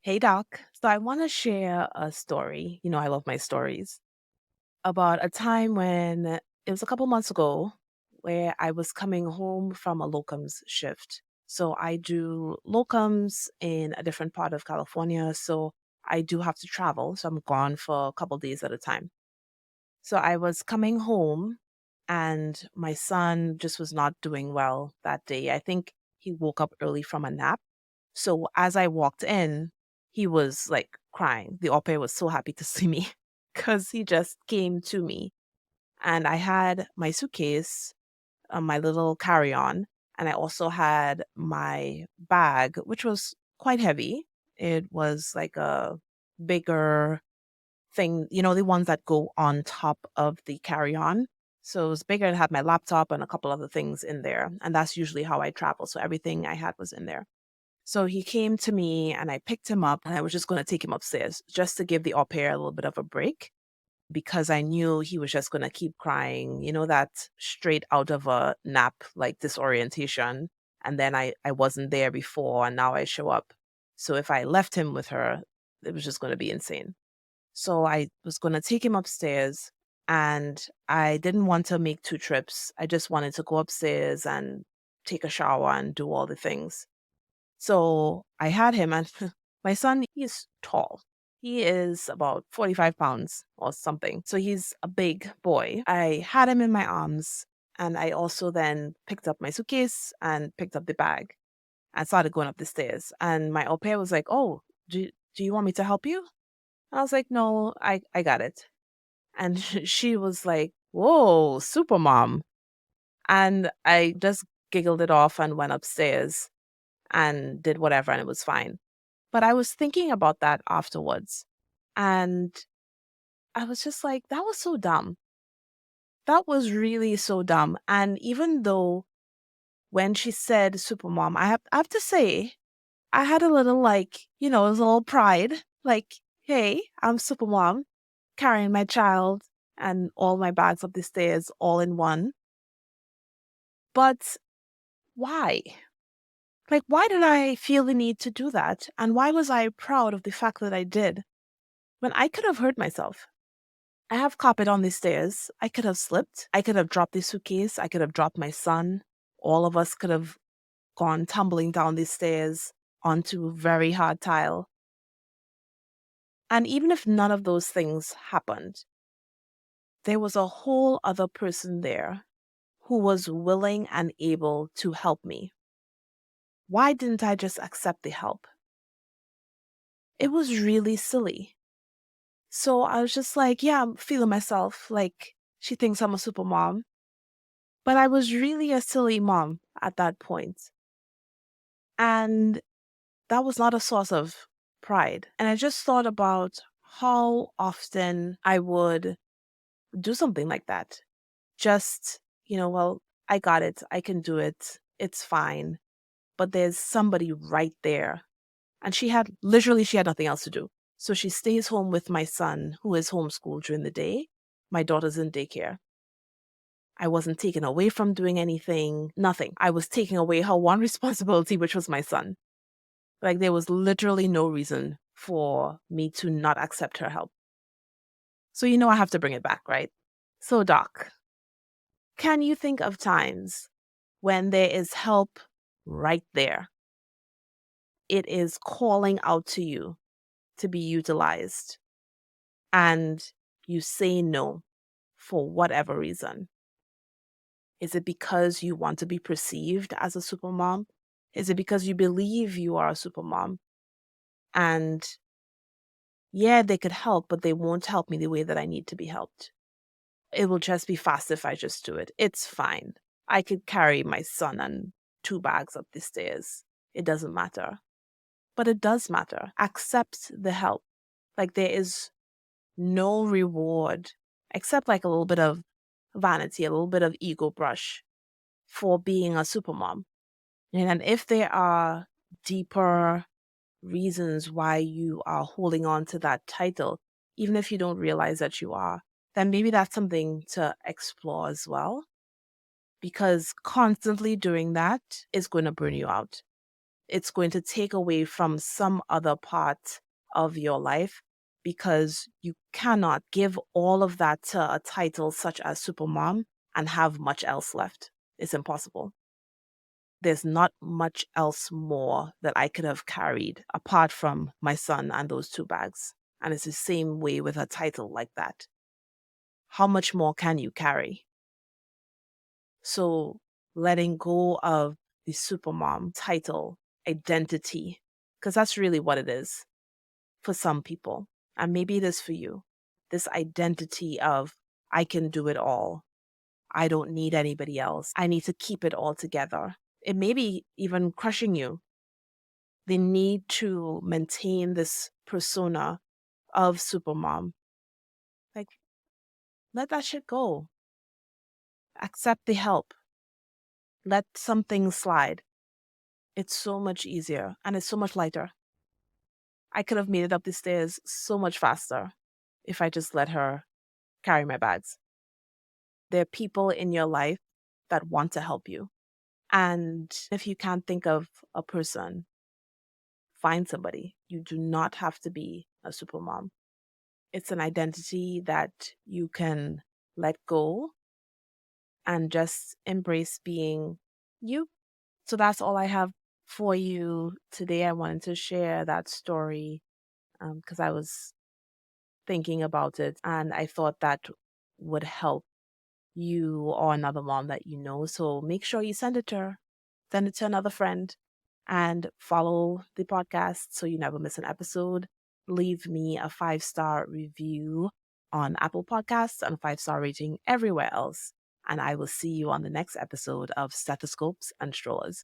Hey, Doc. So I want to share a story. I love my stories about a time when it was a couple months ago where I was coming home from a locums shift. So I do locums in a different part of California. So I do have to travel. So I'm gone for a couple days at a time. So I was coming home and my son just was not doing well that day. I think he woke up early from a nap. So as I walked in, he was like crying. The au pair was so happy to see me because he just came to me. And I had my suitcase, my little carry on, and I also had my bag, which was quite heavy. It was like a bigger thing, the ones that go on top of the carry on. So it was bigger and had my laptop and a couple other things in there. And that's usually how I travel. So everything I had was in there. So he came to me and I picked him up and I was just going to take him upstairs just to give the au pair a little bit of a break because I knew he was just going to keep crying, that straight out of a nap, like disorientation. And then I wasn't there before and now I show up. So if I left him with her, it was just going to be insane. So I was going to take him upstairs and I didn't want to make two trips. I just wanted to go upstairs and take a shower and do all the things. So I had him, and my son, he's tall. He is about 45 pounds or something. So he's a big boy. I had him in my arms, and I also then picked up my suitcase and picked up the bag and started going up the stairs. And my au pair was like, "Oh, do you want me to help you?" I was like, "No, I got it." And she was like, "Whoa, super mom." And I just giggled it off and went upstairs and did whatever, and it was fine. But I was thinking about that afterwards, and I was just like, "That was so dumb. That was really so dumb." And even though when she said supermom, I have to say, I had a little like, it was a little pride, like, "Hey, I'm supermom, carrying my child and all my bags up the stairs all in one." But why? Like, why did I feel the need to do that? And why was I proud of the fact that I did when I could have hurt myself? I have carpet on the stairs. I could have slipped. I could have dropped the suitcase. I could have dropped my son. All of us could have gone tumbling down the stairs onto very hard tile. And even if none of those things happened, there was a whole other person there who was willing and able to help me. Why didn't I just accept the help? It was really silly. So I was just like, yeah, I'm feeling myself. Like, she thinks I'm a super mom. But I was really a silly mom at that point. And that was not a source of pride. And I just thought about how often I would do something like that. Just, well, I got it. I can do it. It's fine. But there's somebody right there. And she had nothing else to do. So she stays home with my son, who is homeschooled during the day. My daughter's in daycare. I wasn't taken away from doing anything, nothing. I was taking away her one responsibility, which was my son. Like, there was literally no reason for me to not accept her help. So, I have to bring it back, right? So, Doc, can you think of times when there is help right there? It is calling out to you to be utilized, and you say no for whatever reason. Is it because you want to be perceived as a supermom? Is it because you believe you are a supermom? And yeah, they could help, but they won't help me the way that I need to be helped. It will just be fast if I just do it. It's fine. I could carry my son and two bags up the stairs. It doesn't matter. But it does matter. Accept the help. Like, there is no reward except like a little bit of vanity, a little bit of ego brush for being a supermom. And if there are deeper reasons why you are holding on to that title, even if you don't realize that you are, then maybe that's something to explore as well. Because constantly doing that is going to burn you out. it's going to take away from some other part of your life because you cannot give all of that to a title such as Supermom and have much else left. It's impossible. There's not much else more that I could have carried apart from my son and those two bags. And it's the same way with a title like that. How much more can you carry? So letting go of the Supermom title, identity, because that's really what it is for some people. And maybe it is for you. This identity of, I can do it all. I don't need anybody else. I need to keep it all together. It may be even crushing you. The need to maintain this persona of Supermom. Like, let that shit go. Accept the help. Let some things slide. It's so much easier and it's so much lighter. I could have made it up the stairs so much faster if I just let her carry my bags. There are people in your life that want to help you. And if you can't think of a person, find somebody. You do not have to be a supermom. It's an identity that you can let go and just embrace being you. So that's all I have for you today. I wanted to share that story because I was thinking about it and I thought that would help you or another mom that you know. So make sure you send it to her, send it to another friend, and follow the podcast so you never miss an episode. Leave me a 5-star review on Apple Podcasts and a 5-star rating everywhere else. And I will see you on the next episode of Stethoscopes and Strollers.